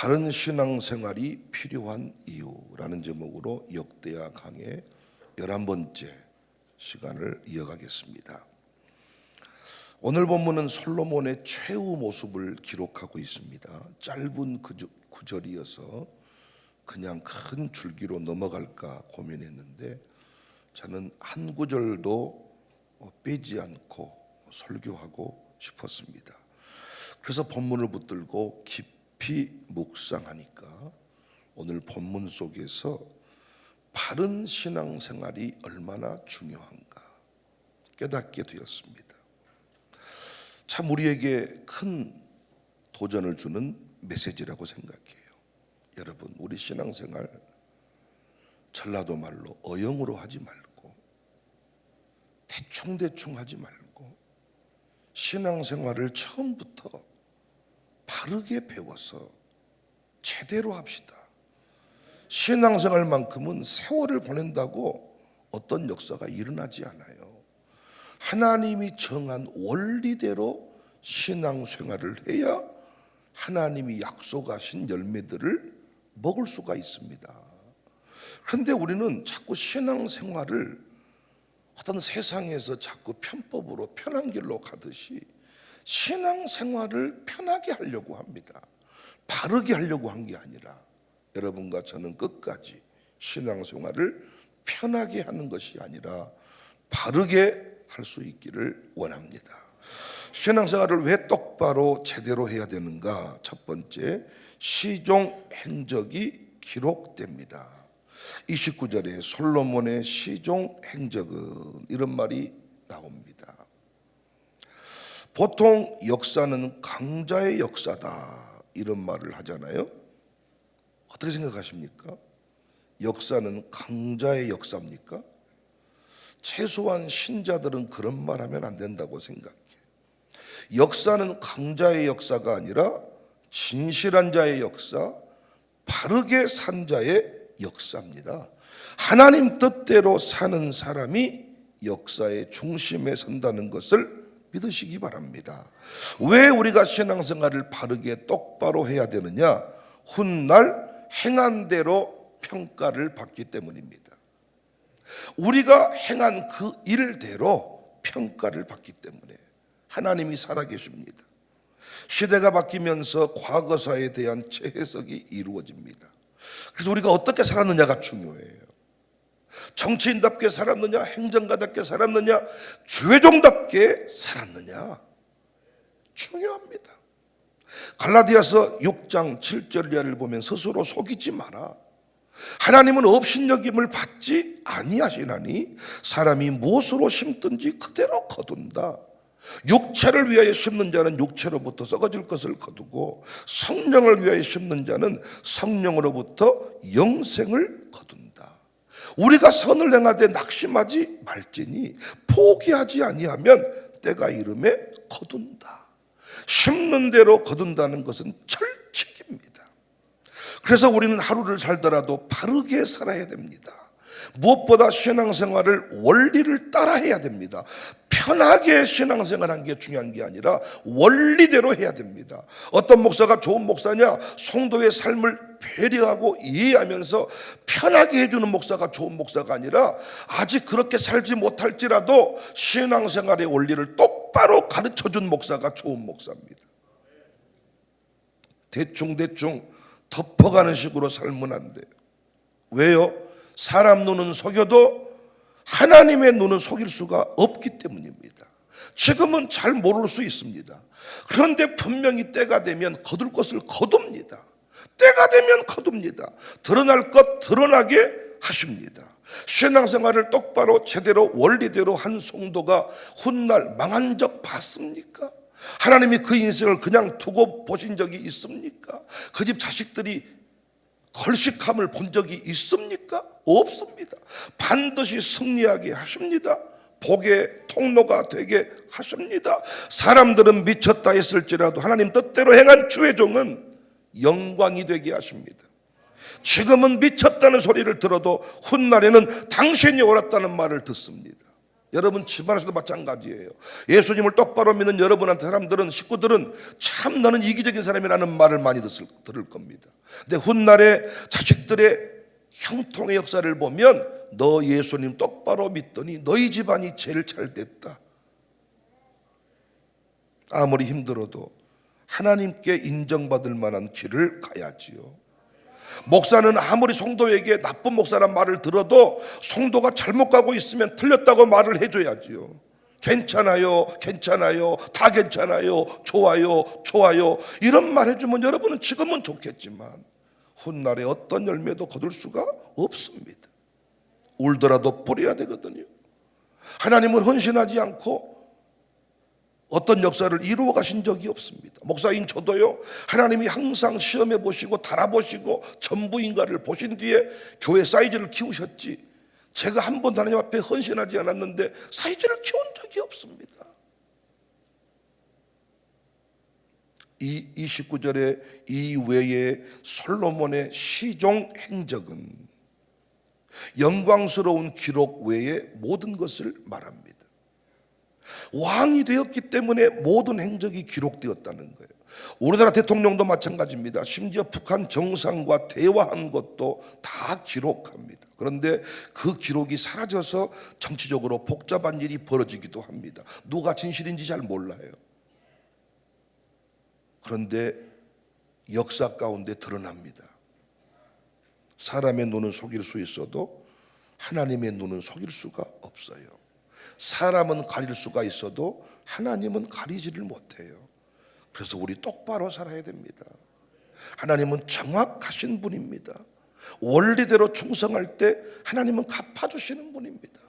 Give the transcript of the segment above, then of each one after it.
바른 신앙생활이 필요한 이유라는 제목으로 역대하 강의 11번째 시간을 이어가겠습니다. 오늘 본문은 솔로몬의 최후 모습을 기록하고 있습니다. 짧은 구절이어서 그냥 큰 줄기로 넘어갈까 고민했는데 저는 한 구절도 빼지 않고 설교하고 싶었습니다. 그래서 본문을 붙들고 깊이 묵상하니까 오늘 본문 속에서 바른 신앙생활이 얼마나 중요한가 깨닫게 되었습니다. 참 우리에게 큰 도전을 주는 메시지라고 생각해요. 여러분, 우리 신앙생활 전라도 말로 어영으로 하지 말고 대충 하지 말고 신앙생활을 처음부터 바르게 배워서 제대로 합시다. 신앙생활만큼은 세월을 보낸다고 어떤 역사가 일어나지 않아요. 하나님이 정한 원리대로 신앙생활을 해야 하나님이 약속하신 열매들을 먹을 수가 있습니다. 그런데 우리는 자꾸 신앙생활을 어떤 세상에서 자꾸 편법으로 편한 길로 가듯이 신앙생활을 편하게 하려고 합니다. 바르게 하려고 한 게 아니라 여러분과 저는 끝까지 신앙생활을 편하게 하는 것이 아니라 바르게 할 수 있기를 원합니다. 신앙생활을 왜 똑바로 제대로 해야 되는가? 첫 번째, 시종 행적이 기록됩니다. 29절에 솔로몬의 시종 행적은 이런 말이 나옵니다. 보통 역사는 강자의 역사다 이런 말을 하잖아요. 어떻게 생각하십니까? 역사는 강자의 역사입니까? 최소한 신자들은 그런 말 하면 안 된다고 생각해. 역사는 강자의 역사가 아니라 진실한 자의 역사, 바르게 산 자의 역사입니다. 하나님 뜻대로 사는 사람이 역사의 중심에 선다는 것을 믿으시기 바랍니다. 왜 우리가 신앙생활을 바르게 똑바로 해야 되느냐? 훗날 행한 대로 평가를 받기 때문입니다. 우리가 행한 그 일대로 평가를 받기 때문에 하나님이 살아계십니다. 시대가 바뀌면서 과거사에 대한 재해석이 이루어집니다. 그래서 우리가 어떻게 살았느냐가 중요해요. 정치인답게 살았느냐, 행정가답게 살았느냐, 죄종답게 살았느냐 중요합니다. 갈라디아서 6장 7절 이하를 보면 스스로 속이지 마라. 하나님은 업신여김을 받지 아니하시나니 사람이 무엇으로 심든지 그대로 거둔다. 육체를 위하여 심는 자는 육체로부터 썩어질 것을 거두고 성령을 위하여 심는 자는 성령으로부터 영생을 거둔다. 우리가 선을 행하되 낙심하지 말지니 포기하지 아니하면 때가 이름에 거둔다. 심는 대로 거둔다는 것은 철칙입니다. 그래서 우리는 하루를 살더라도 바르게 살아야 됩니다. 무엇보다 신앙생활을 원리를 따라해야 됩니다. 편하게 신앙생활한 게 중요한 게 아니라 원리대로 해야 됩니다. 어떤 목사가 좋은 목사냐? 성도의 삶을 배려하고 이해하면서 편하게 해주는 목사가 좋은 목사가 아니라 아직 그렇게 살지 못할지라도 신앙생활의 원리를 똑바로 가르쳐준 목사가 좋은 목사입니다. 대충 덮어가는 식으로 살면 안 돼요. 왜요? 사람 눈은 속여도 하나님의 눈은 속일 수가 없기 때문입니다. 지금은 잘 모를 수 있습니다. 그런데 분명히 때가 되면 거둘 것을 거둡니다. 때가 되면 거둡니다. 드러날 것 드러나게 하십니다. 신앙생활을 똑바로 제대로 원리대로 한 성도가 훗날 망한 적 봤습니까? 하나님이 그 인생을 그냥 두고 보신 적이 있습니까? 그 집 자식들이 걸식함을 본 적이 있습니까? 없습니다. 반드시 승리하게 하십니다. 복의 통로가 되게 하십니다. 사람들은 미쳤다 했을지라도 하나님 뜻대로 행한 주의 종은 영광이 되게 하십니다. 지금은 미쳤다는 소리를 들어도 훗날에는 당신이 옳았다는 말을 듣습니다. 여러분 집안에서도 마찬가지예요. 예수님을 똑바로 믿는 여러분한테 사람들은, 식구들은 참 너는 이기적인 사람이라는 말을 많이 들을 겁니다. 근데 훗날에 자식들의 형통의 역사를 보면 너 예수님 똑바로 믿더니 너희 집안이 제일 잘 됐다. 아무리 힘들어도 하나님께 인정받을 만한 길을 가야지요. 목사는 아무리 성도에게 나쁜 목사란 말을 들어도 성도가 잘못 가고 있으면 틀렸다고 말을 해줘야지요. 괜찮아요, 괜찮아요, 다 괜찮아요, 좋아요, 좋아요, 이런 말 해주면 여러분은 지금은 좋겠지만 훗날에 어떤 열매도 거둘 수가 없습니다. 울더라도 뿌려야 되거든요. 하나님은 헌신하지 않고 어떤 역사를 이루어 가신 적이 없습니다. 목사인 저도요, 하나님이 항상 시험해 보시고 달아보시고 전부인가를 보신 뒤에 교회 사이즈를 키우셨지, 제가 한 번도 하나님 앞에 헌신하지 않았는데 사이즈를 키운 적이 없습니다. 이 29절에 이 외에 솔로몬의 시종 행적은 영광스러운 기록 외에 모든 것을 말합니다. 왕이 되었기 때문에 모든 행적이 기록되었다는 거예요. 우리나라 대통령도 마찬가지입니다. 심지어 북한 정상과 대화한 것도 다 기록합니다. 그런데 그 기록이 사라져서 정치적으로 복잡한 일이 벌어지기도 합니다. 누가 진실인지 잘 몰라요. 그런데 역사 가운데 드러납니다. 사람의 눈은 속일 수 있어도 하나님의 눈은 속일 수가 없어요. 사람은 가릴 수가 있어도 하나님은 가리지를 못해요. 그래서 우리 똑바로 살아야 됩니다. 하나님은 정확하신 분입니다. 원리대로 충성할 때 하나님은 갚아주시는 분입니다.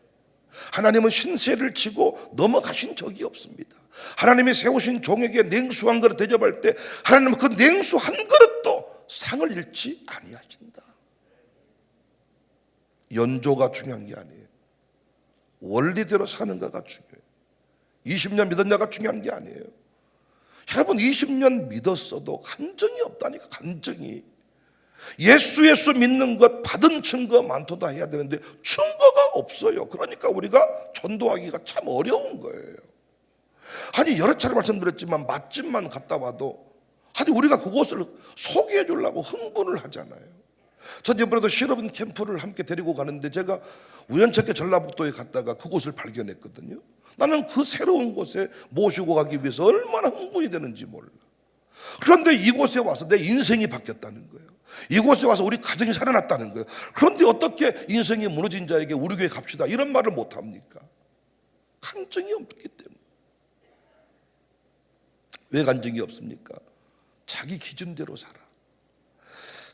하나님은 신세를 지고 넘어가신 적이 없습니다. 하나님이 세우신 종에게 냉수 한 그릇 대접할 때 하나님은 그 냉수 한 그릇도 상을 잃지 아니하신다. 연조가 중요한 게 아니에요. 원리대로 사는가가 중요해요. 20년 믿었냐가 중요한 게 아니에요. 여러분 20년 믿었어도 간증이 없다니까. 간증이. 예수 믿는 것 받은 증거 많도다 해야 되는데 증거가 없어요. 그러니까 우리가 전도하기가 참 어려운 거예요. 아니 여러 차례 말씀드렸지만 맛집만 갔다 와도 아니 우리가 그곳을 소개해 주려고 흥분을 하잖아요. 전 이번에도 실업인 캠프를 함께 데리고 가는데 제가 우연찮게 전라북도에 갔다가 그곳을 발견했거든요. 나는 그 새로운 곳에 모시고 가기 위해서 얼마나 흥분이 되는지 몰라. 그런데 이곳에 와서 내 인생이 바뀌었다는 거예요. 이곳에 와서 우리 가정이 살아났다는 거예요. 그런데 어떻게 인생이 무너진 자에게 우리 교회 갑시다 이런 말을 못합니까? 간증이 없기 때문에. 왜 간증이 없습니까? 자기 기준대로 살아.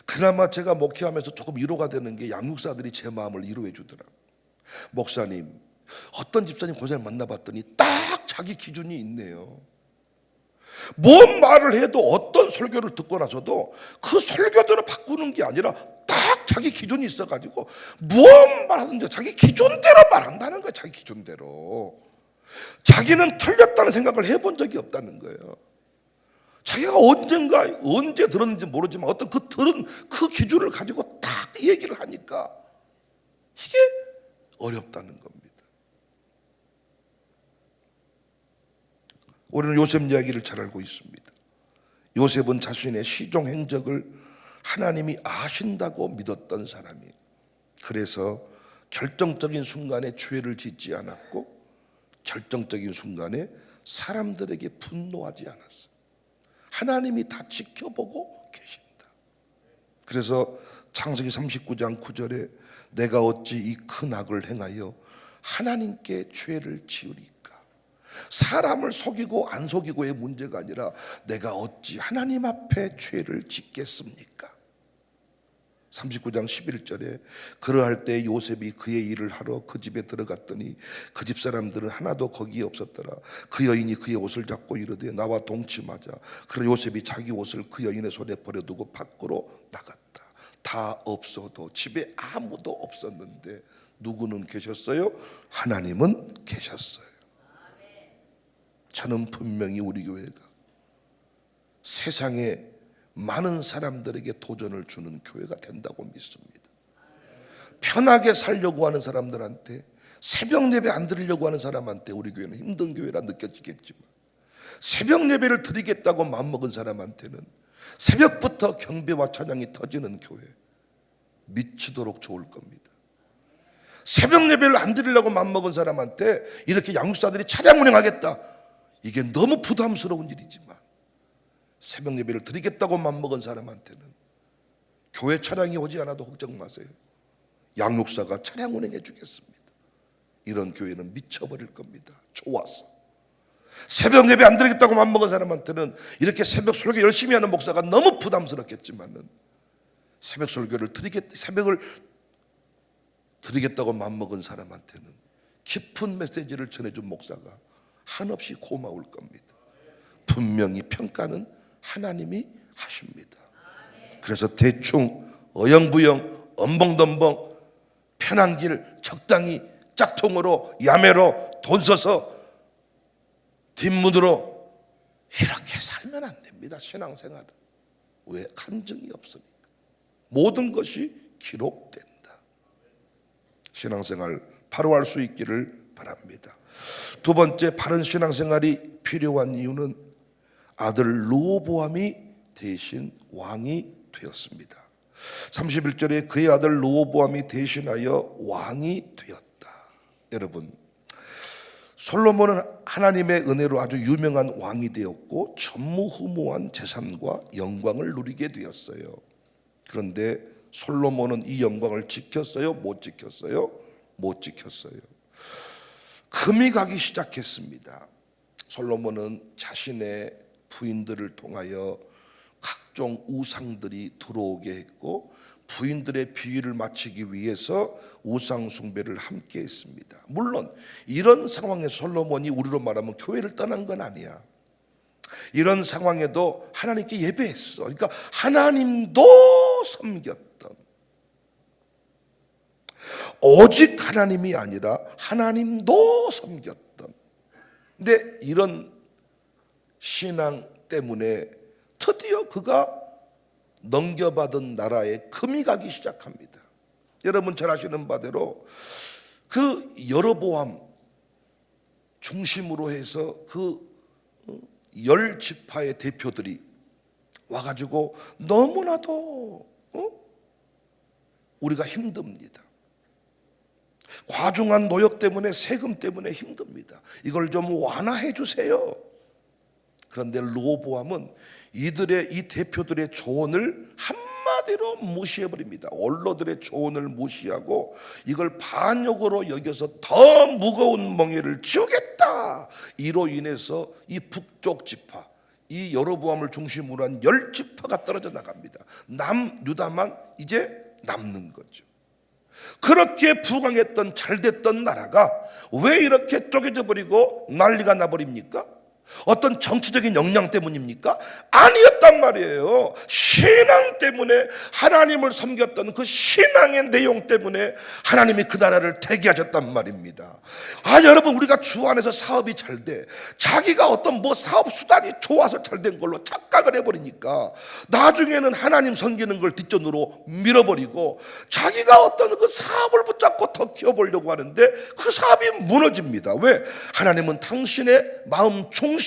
그나마 제가 목회하면서 조금 위로가 되는 게 양육사들이 제 마음을 위로해 주더라고요. 목사님, 어떤 집사님 고생을 만나봤더니 딱 자기 기준이 있네요. 뭔 말을 해도 어떤 설교를 듣고 나서도 그 설교대로 바꾸는 게 아니라 딱 자기 기준이 있어가지고 무슨 말하든지 자기 기준대로 말한다는 거예요. 자기 기준대로. 자기는 틀렸다는 생각을 해본 적이 없다는 거예요. 자기가 언제 들었는지 모르지만 어떤 그 들은 그 기준을 가지고 딱 얘기를 하니까 이게 어렵다는 겁니다. 우리는 요셉 이야기를 잘 알고 있습니다. 요셉은 자신의 시종 행적을 하나님이 아신다고 믿었던 사람이에요. 그래서 결정적인 순간에 죄를 짓지 않았고 결정적인 순간에 사람들에게 분노하지 않았어요. 하나님이 다 지켜보고 계신다. 그래서 창세기 39장 9절에 내가 어찌 이 큰 악을 행하여 하나님께 죄를 지으리까. 사람을 속이고 안 속이고의 문제가 아니라 내가 어찌 하나님 앞에 죄를 짓겠습니까? 39장 11절에 그러할 때 요셉이 그의 일을 하러 그 집에 들어갔더니 그 집 사람들은 하나도 거기에 없었더라. 그 여인이 그의 옷을 잡고 이르되 나와 동침하자. 그러 요셉이 자기 옷을 그 여인의 손에 버려두고 밖으로 나갔다. 다 없어도 집에 아무도 없었는데 누구는 계셨어요? 하나님은 계셨어요. 저는 분명히 우리 교회가 세상에 많은 사람들에게 도전을 주는 교회가 된다고 믿습니다. 편하게 살려고 하는 사람들한테 새벽 예배 안 드리려고 하는 사람한테 우리 교회는 힘든 교회라 느껴지겠지만, 새벽 예배를 드리겠다고 마음먹은 사람한테는 새벽부터 경배와 찬양이 터지는 교회, 미치도록 좋을 겁니다. 새벽 예배를 안 드리려고 마음먹은 사람한테 이렇게 양육사들이 차량 운행하겠다, 이게 너무 부담스러운 일이지만, 새벽 예배를 드리겠다고 마음먹은 사람한테는 교회 차량이 오지 않아도 걱정 마세요. 양육사가 차량 운행해 주겠습니다. 이런 교회는 미쳐버릴 겁니다. 좋아서. 새벽 예배 안 드리겠다고 마음먹은 사람한테는 이렇게 새벽 설교 열심히 하는 목사가 너무 부담스럽겠지만은, 새벽을 드리겠다고 마음먹은 사람한테는 깊은 메시지를 전해준 목사가 한없이 고마울 겁니다. 분명히 평가는 하나님이 하십니다. 그래서 대충 어영부영 엄벙덤벙 편한 길 적당히 짝퉁으로 야매로 돈 써서 뒷문으로 이렇게 살면 안 됩니다. 신앙생활은. 왜? 간증이 없으니까. 모든 것이 기록된다. 신앙생활 바로 할 수 있기를 바랍니다. 두 번째, 바른 신앙생활이 필요한 이유는 아들 르호보암이 대신 왕이 되었습니다. 31절에 그의 아들 르호보암이 대신하여 왕이 되었다. 여러분, 솔로몬은 하나님의 은혜로 아주 유명한 왕이 되었고 전무후무한 재산과 영광을 누리게 되었어요. 그런데 솔로몬은 이 영광을 지켰어요? 못 지켰어요? 못 지켰어요. 금이 가기 시작했습니다. 솔로몬은 자신의 부인들을 통하여 각종 우상들이 들어오게 했고, 부인들의 비위를 맞추기 위해서 우상 숭배를 함께 했습니다. 물론 이런 상황에 솔로몬이 우리로 말하면 교회를 떠난 건 아니야. 이런 상황에도 하나님께 예배했어. 그러니까 하나님도 섬겼던, 오직 하나님이 아니라 하나님도 섬겼던. 근데 이런 신앙 때문에 드디어 그가 넘겨받은 나라에 금이 가기 시작합니다. 여러분 잘 아시는 바대로 그 여로보암 중심으로 해서 그 10지파의 대표들이 와가지고 너무나도 우리가 힘듭니다. 과중한 노역 때문에, 세금 때문에 힘듭니다. 이걸 좀 완화해 주세요. 그런데 르호보암은 이 대표들의 조언을 한마디로 무시해버립니다. 원로들의 조언을 무시하고 이걸 반역으로 여겨서 더 무거운 멍에를 지우겠다. 이로 인해서 이 북쪽 지파, 이 여로보암을 중심으로 한 10지파가 떨어져 나갑니다. 남유다만 이제 남는 거죠. 그렇게 부강했던 잘됐던 나라가 왜 이렇게 쪼개져 버리고 난리가 나버립니까? 어떤 정치적인 역량 때문입니까? 아니었단 말이에요. 신앙 때문에, 하나님을 섬겼던 그 신앙의 내용 때문에 하나님이 그 나라를 대기하셨단 말입니다. 여러분, 우리가 주 안에서 사업이 잘 돼, 자기가 어떤 사업 수단이 좋아서 잘 된 걸로 착각을 해버리니까 나중에는 하나님 섬기는 걸 뒷전으로 밀어버리고 자기가 어떤 그 사업을 붙잡고 더 키워보려고 하는데 그 사업이 무너집니다. 왜? 하나님은 당신의 마음 중심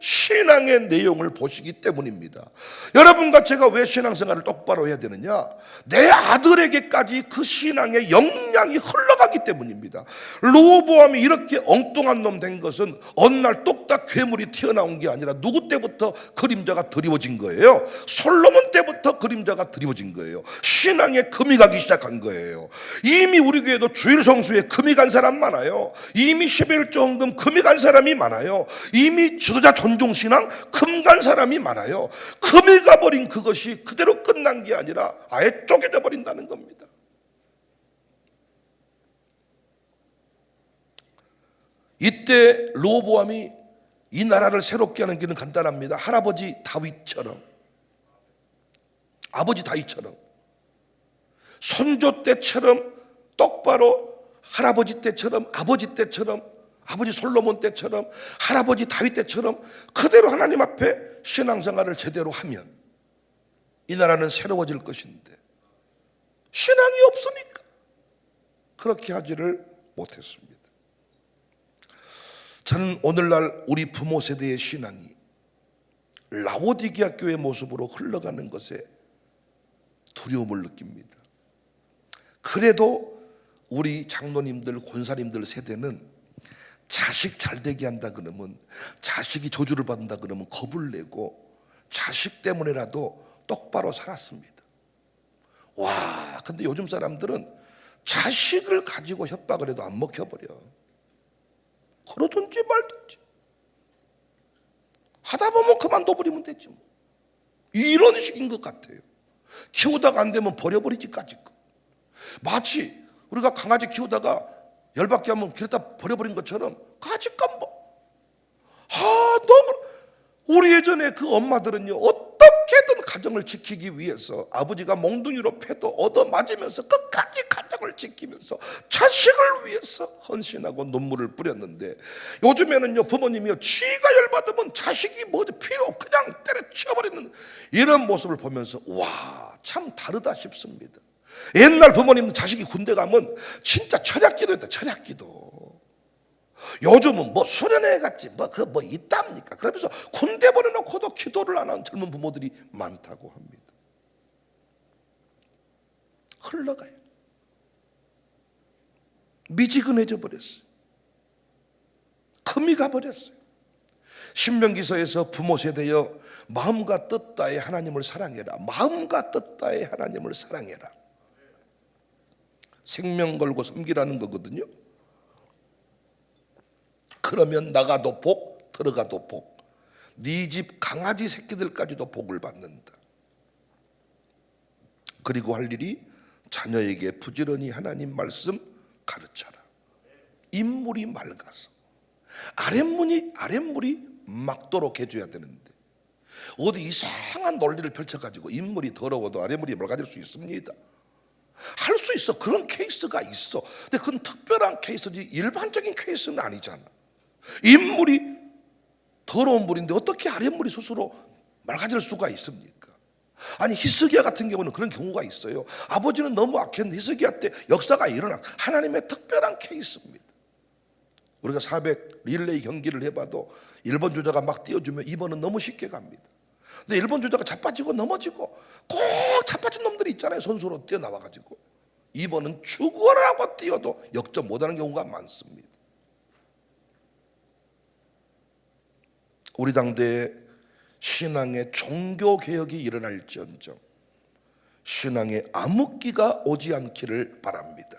신앙의 내용을 보시기 때문입니다. 여러분과 제가 왜 신앙생활을 똑바로 해야 되느냐? 내 아들에게까지 그 신앙의 영향이 흘러가기 때문입니다. 르호보암이 이렇게 엉뚱한 놈 된 것은 어느 날 뚝딱 괴물이 튀어나온 게 아니라 누구 때부터 그림자가 드리워진 거예요? 솔로몬 때부터 그림자가 드리워진 거예요. 신앙에 금이 가기 시작한 거예요. 이미 우리 교회도 주일 성수에 금이 간 사람 많아요. 이미 11조 헌금 금이 간 사람이 많아요. 이미 지도자 존중신앙 금 간 사람이 많아요. 금이 가버린 그것이 그대로 끝난 게 아니라 아예 쪼개져 버린다는 겁니다. 이때 르호보암이 이 나라를 새롭게 하는 길은 간단합니다. 할아버지 다윗처럼, 아버지 다윗처럼, 손조 때처럼 똑바로, 할아버지 때처럼, 아버지 때처럼, 아버지 솔로몬 때처럼, 할아버지 다윗 때처럼 그대로 하나님 앞에 신앙생활을 제대로 하면 이 나라는 새로워질 것인데 신앙이 없으니까 그렇게 하지를 못했습니다. 저는 오늘날 우리 부모 세대의 신앙이 라오디게아 교회 모습으로 흘러가는 것에 두려움을 느낍니다. 그래도 우리 장로님들, 권사님들 세대는 자식 잘되게 한다 그러면, 자식이 저주를 받는다 그러면 겁을 내고 자식 때문에라도 똑바로 살았습니다. 와, 근데 요즘 사람들은 자식을 가지고 협박을 해도 안 먹혀버려. 그러든지 말든지 하다 보면 그만둬버리면 되지 뭐. 이런 식인 것 같아요. 키우다가 안 되면 버려버리지까지. 마치 우리가 강아지 키우다가 열받게 하면 길에다 버려버린 것처럼 가지가 뭐. 너무 우리 예전에 그 엄마들은요, 어떻게든 가정을 지키기 위해서 아버지가 몽둥이로 패도 얻어맞으면서 끝까지 가정을 지키면서 자식을 위해서 헌신하고 눈물을 뿌렸는데, 요즘에는요, 부모님이요, 지가 열받으면 자식이 뭐지 필요 없고 그냥 때려치워버리는 이런 모습을 보면서 와, 참 다르다 싶습니다. 옛날 부모님들 자식이 군대 가면 진짜 철야기도 했다, 철야기도. 요즘은 뭐 수련회 같지 뭐 있답니까? 그러면서 군대 보내놓고도 기도를 안 하는 젊은 부모들이 많다고 합니다. 흘러가요. 미지근해져 버렸어요. 금이 가버렸어요. 신명기서에서 부모 세대여 마음과 뜻 다해 하나님을 사랑해라. 마음과 뜻 다해 하나님을 사랑해라. 생명 걸고 섬기라는 거거든요. 그러면 나가도 복, 들어가도 복, 네 집 강아지 새끼들까지도 복을 받는다. 그리고 할 일이 자녀에게 부지런히 하나님 말씀 가르쳐라. 인물이 맑아서 아랫물이 막도록 해줘야 되는데 어디 이상한 논리를 펼쳐가지고 인물이 더러워도 아랫물이 맑아질 수 있습니다. 할 수 있어. 그런 케이스가 있어. 근데 그건 특별한 케이스지 일반적인 케이스는 아니잖아. 인물이 더러운 물인데 어떻게 아랫물이 스스로 맑아질 수가 있습니까? 아니, 히스기야 같은 경우는 그런 경우가 있어요. 아버지는 너무 악했는데 히스기야 때 역사가 일어나. 하나님의 특별한 케이스입니다. 우리가 400 릴레이 경기를 해봐도 1번 주자가 막 띄워주면 2번은 너무 쉽게 갑니다. 근데 1번 주자가 자빠지고 넘어지고 꼭 자빠진 놈들이 있잖아요. 선수로 뛰어나와가지고 2번은 죽어라고 뛰어도 역전 못하는 경우가 많습니다. 우리 당대에 신앙의 종교개혁이 일어날지언정 신앙의 암흑기가 오지 않기를 바랍니다.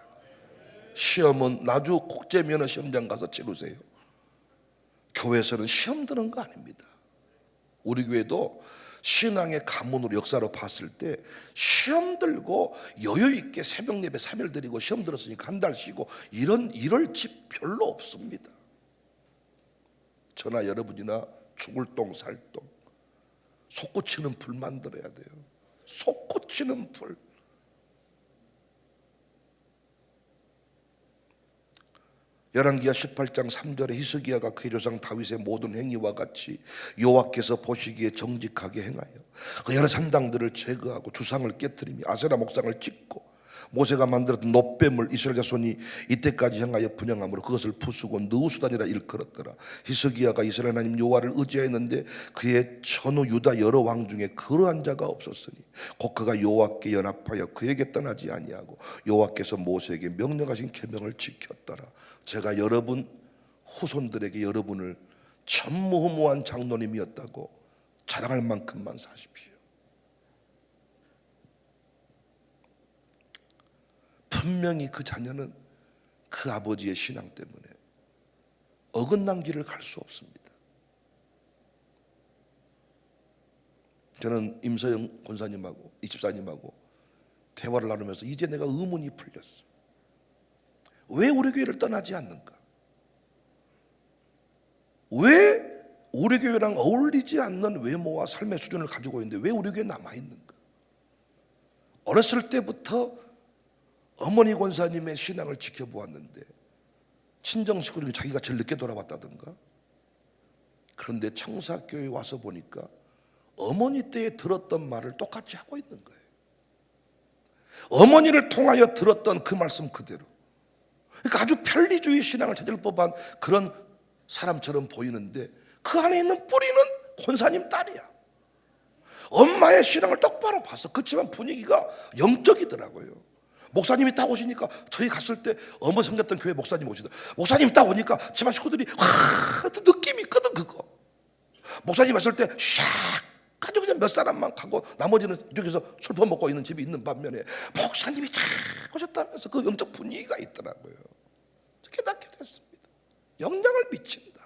시험은 나주 국제면허 시험장 가서 치르세요. 교회에서는 시험 드는 거 아닙니다. 우리 교회도 신앙의 가문으로 역사로 봤을 때 시험 들고 여유 있게 새벽 예배 3일 드리고 시험 들었으니까 한 달 쉬고 이럴 집 별로 없습니다. 저나 여러분이나 죽을 똥 살 똥 솟구치는 불 만들어야 돼요. 솟구치는 불. 열왕기하 18장 3절에 히스기야가 그의 조상 다윗의 모든 행위와 같이 여호와께서 보시기에 정직하게 행하여 그 여러 산당들을 제거하고 주상을 깨뜨리며 아세라 목상을 찍고 모세가 만들었던 놋뱀을 이스라엘 자손이 이때까지 향하여 분향함으로 그것을 부수고 느우수단이라 일컬었더라. 히스기야가 이스라엘 하나님 여호와를 의지하였는데 그의 전후 유다 여러 왕 중에 그러한 자가 없었으니 곧 그가 여호와께 연합하여 그에게 떠나지 아니하고 여호와께서 모세에게 명령하신 계명을 지켰더라. 제가 여러분 후손들에게 여러분을 전무후무한 장로님이었다고 자랑할 만큼만 사십시오. 분명히 그 자녀는 그 아버지의 신앙 때문에 어긋난 길을 갈 수 없습니다. 저는 임서영 권사님하고 이 집사님하고 대화를 나누면서 이제 내가 의문이 풀렸어. 왜 우리 교회를 떠나지 않는가? 왜 우리 교회랑 어울리지 않는 외모와 삶의 수준을 가지고 있는데 왜 우리 교회에 남아있는가? 어렸을 때부터 어머니 권사님의 신앙을 지켜보았는데 친정식구들이 자기가 제일 늦게 돌아왔다던가. 그런데 청사교회에 와서 보니까 어머니 때에 들었던 말을 똑같이 하고 있는 거예요. 어머니를 통하여 들었던 그 말씀 그대로. 그러니까 아주 편리주의 신앙을 찾을 법한 그런 사람처럼 보이는데 그 안에 있는 뿌리는 권사님 딸이야. 엄마의 신앙을 똑바로 봤어. 그렇지만 분위기가 영적이더라고요. 목사님이 딱 오시니까 저희 갔을 때 어머 섬겼던 교회 목사님 오시다. 목사님이 딱 오니까 집안 식구들이 와 느낌이 있거든. 그거 목사님 왔을 때 샥 가지고 그냥 몇 사람만 가고 나머지는 여기서 술 퍼먹고 있는 집이 있는 반면에 목사님이 쫙 오셨다면서 그 영적 분위기가 있더라고요. 깨닫게 됐습니다. 영향을 미친다.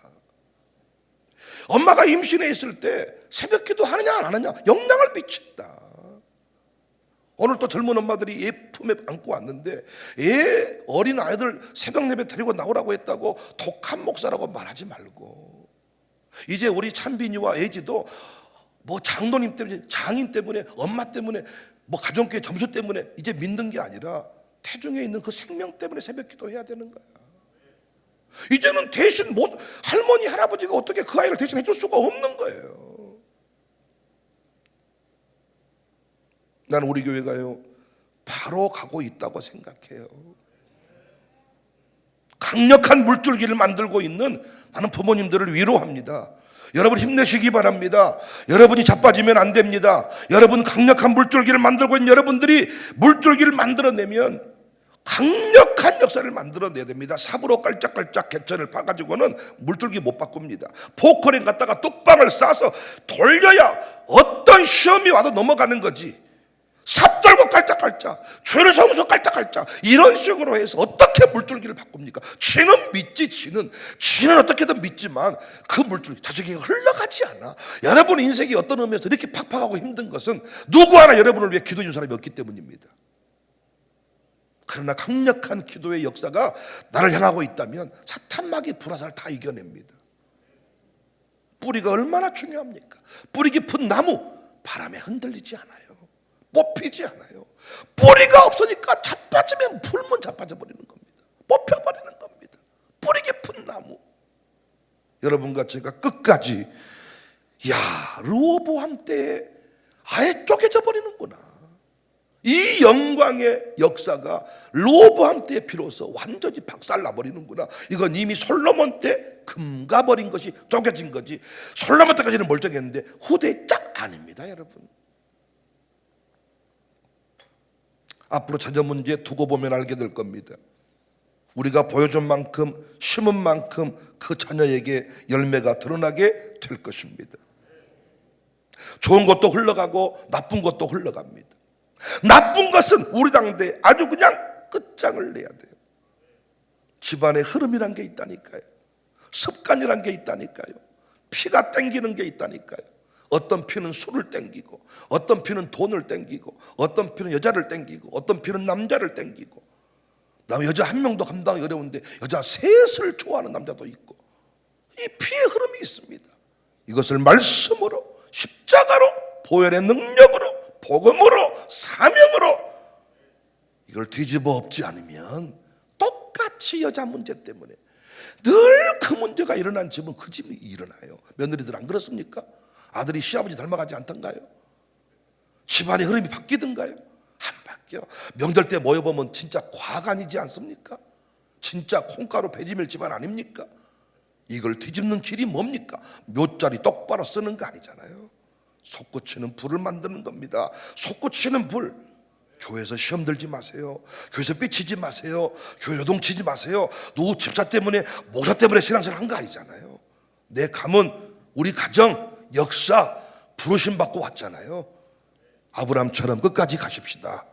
엄마가 임신해 있을 때 새벽기도 하느냐 안 하느냐 영향을 미친다. 오늘 또 젊은 엄마들이 애 품에 안고 왔는데 애 어린 아이들 새벽 예배 데리고 나오라고 했다고 독한 목사라고 말하지 말고, 이제 우리 찬빈이와 애지도 뭐 장로님 때문에, 장인 때문에, 엄마 때문에, 뭐 가정교회 점수 때문에 이제 믿는 게 아니라 태중에 있는 그 생명 때문에 새벽 기도해야 되는 거야. 이제는 대신 못, 할머니 할아버지가 어떻게 그 아이를 대신 해줄 수가 없는 거예요. 나는 우리 교회가요 바로 가고 있다고 생각해요. 강력한 물줄기를 만들고 있는, 나는 부모님들을 위로합니다. 여러분 힘내시기 바랍니다. 여러분이 자빠지면 안 됩니다. 여러분 강력한 물줄기를 만들고 있는 여러분들이 물줄기를 만들어내면 강력한 역사를 만들어내야 됩니다. 삽으로 깔짝깔짝 개천을 파가지고는 물줄기 못 바꿉니다. 포크레인 갖다가 뚝방을 싸서 돌려야 어떤 시험이 와도 넘어가는 거지. 삽 들고 깔짝깔짝, 죄를 성서 깔짝깔짝, 이런 식으로 해서 어떻게 물줄기를 바꿉니까? 쥐는 믿지, 쥐는 어떻게든 믿지만 그 물줄기 자식이 흘러가지 않아. 여러분 인생이 어떤 의미에서 이렇게 팍팍하고 힘든 것은 누구 하나 여러분을 위해 기도해 준 사람이 없기 때문입니다. 그러나 강력한 기도의 역사가 나를 향하고 있다면 사탄마귀 불화살을 다 이겨냅니다. 뿌리가 얼마나 중요합니까? 뿌리 깊은 나무 바람에 흔들리지 않아요. 뽑히지 않아요. 뿌리가 없으니까 자빠지면 불면 자빠져 버리는 겁니다. 뽑혀버리는 겁니다. 뿌리 깊은 나무. 여러분과 제가 끝까지 르호보암 때에 아예 쪼개져 버리는구나. 이 영광의 역사가 르호보암 때에 비로소 완전히 박살나버리는구나. 이건 이미 솔로몬 때 금가버린 것이 쪼개진 거지, 솔로몬 때까지는 멀쩡했는데 후대에 짝 아닙니다. 여러분, 앞으로 자녀 문제 두고 보면 알게 될 겁니다. 우리가 보여준 만큼, 심은 만큼 그 자녀에게 열매가 드러나게 될 것입니다. 좋은 것도 흘러가고 나쁜 것도 흘러갑니다. 나쁜 것은 우리 당대에 아주 그냥 끝장을 내야 돼요. 집안에 흐름이란 게 있다니까요. 습관이란 게 있다니까요. 피가 땡기는 게 있다니까요. 어떤 피는 술을 땡기고, 어떤 피는 돈을 땡기고, 어떤 피는 여자를 땡기고, 어떤 피는 남자를 땡기고. 나 여자 한 명도 감당하기 어려운데 여자 셋을 좋아하는 남자도 있고, 이 피의 흐름이 있습니다. 이것을 말씀으로, 십자가로, 보혈의 능력으로, 복음으로, 사명으로 이걸 뒤집어 엎지 않으면 똑같이 여자 문제 때문에 늘 그 문제가 일어난 집은 그 집이 일어나요. 며느리들 안 그렇습니까? 아들이 시아버지 닮아가지 않던가요? 집안의 흐름이 바뀌던가요? 안 바뀌어. 명절 때 모여보면 진짜 과간이지 않습니까? 진짜 콩가루 배지밀 집안 아닙니까? 이걸 뒤집는 길이 뭡니까? 묘자리 똑바로 쓰는 거 아니잖아요. 솟구치는 불을 만드는 겁니다. 솟구치는 불. 교회에서 시험 들지 마세요. 교회에서 삐치지 마세요. 교회 요동치지 마세요. 누구 집사 때문에, 목사 때문에 신앙생활 한 거 아니잖아요. 내 가문, 우리 가정, 역사 부르심 받고 왔잖아요. 아브라함처럼 끝까지 가십시다.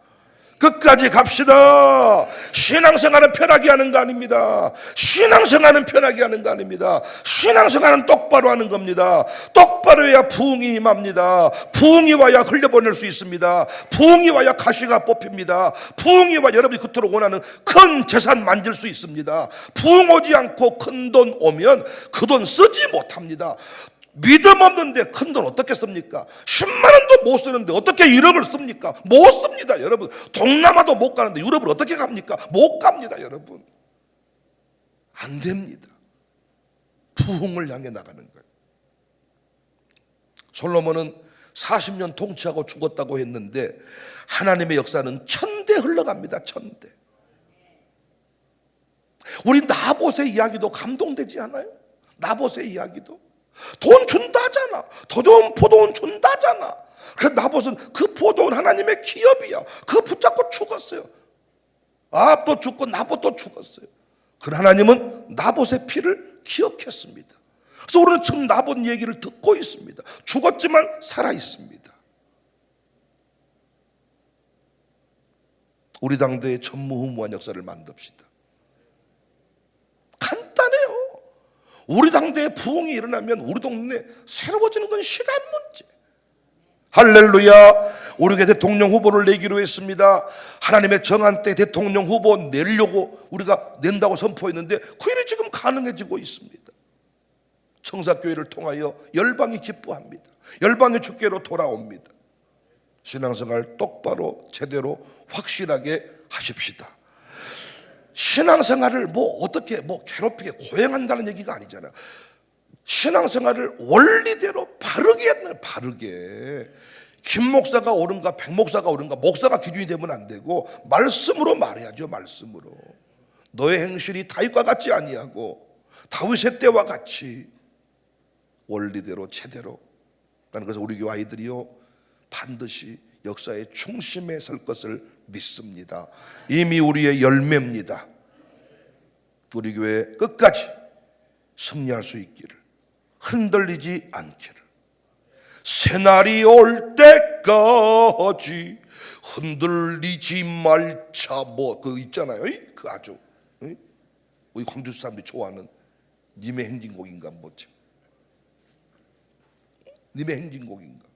끝까지 갑시다. 신앙생활은 편하게 하는 거 아닙니다. 신앙생활은 편하게 하는 거 아닙니다. 신앙생활은 똑바로 하는 겁니다. 똑바로 해야 부흥이 임합니다. 부흥이 와야 흘려보낼 수 있습니다. 부흥이 와야 가시가 뽑힙니다. 부흥이 와야 여러분이 그토록 원하는 큰 재산 만질 수 있습니다. 부흥 오지 않고 큰 돈 오면 그 돈 쓰지 못합니다. 믿음 없는데 큰 돈 어떻게 씁니까? 10만 원도 못 쓰는데 어떻게 1억을 씁니까? 못 씁니다. 여러분, 동남아도 못 가는데 유럽을 어떻게 갑니까? 못 갑니다. 여러분, 안 됩니다. 부흥을 향해 나가는 거예요. 솔로몬은 40년 통치하고 죽었다고 했는데 하나님의 역사는 1000대 흘러갑니다. 1000대. 우리 나봇의 이야기도 감동되지 않아요? 나봇의 이야기도 돈 준다잖아. 더 좋은 포도원 준다잖아. 그래서 나봇은 그 포도원 하나님의 기업이야. 그거 붙잡고 죽었어요. 아합도 죽고 나봇도 죽었어요. 그러나 하나님은 나봇의 피를 기억했습니다. 그래서 우리는 지금 나봇 얘기를 듣고 있습니다. 죽었지만 살아 있습니다. 우리 당대의 전무후무한 역사를 만듭시다. 간단해요. 우리 당대에 부흥이 일어나면 우리 동네 새로워지는 건 시간 문제. 할렐루야. 우리 교회 대통령 후보를 내기로 했습니다. 하나님의 정한 때 대통령 후보 내려고 우리가 낸다고 선포했는데 그 일이 지금 가능해지고 있습니다. 청사교회를 통하여 열방이 기뻐합니다. 열방의 주께로 돌아옵니다. 신앙생활 똑바로 제대로 확실하게 하십시다. 신앙생활을 어떻게 괴롭히게 고행한다는 얘기가 아니잖아요. 신앙생활을 원리대로 바르게 했나요? 바르게. 김 목사가 옳은가 백 목사가 옳은가 목사가 기준이 되면 안 되고 말씀으로 말해야죠. 말씀으로. 너의 행실이 다윗과 같지 아니하고 다윗의 때와 같이 원리대로 제대로. 나는 그래서 우리 교회 아이들이요 반드시 역사의 중심에 설 것을 믿습니다. 이미 우리의 열매입니다. 우리 교회 끝까지 승리할 수 있기를, 흔들리지 않기를, 새날이 올 때까지 흔들리지 말자. 그 있잖아요. 그 아주 우리 광주 사람들이 좋아하는 님의 행진곡인가 뭐지? 님의 행진곡인가?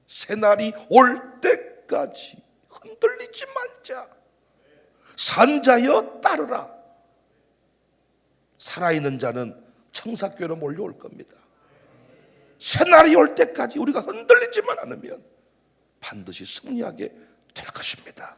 새날이 올 때까지 흔들리지 말자. 산자여 따르라. 살아있는 자는 청사교회로 몰려올 겁니다. 새날이 올 때까지 우리가 흔들리지만 않으면 반드시 승리하게 될 것입니다.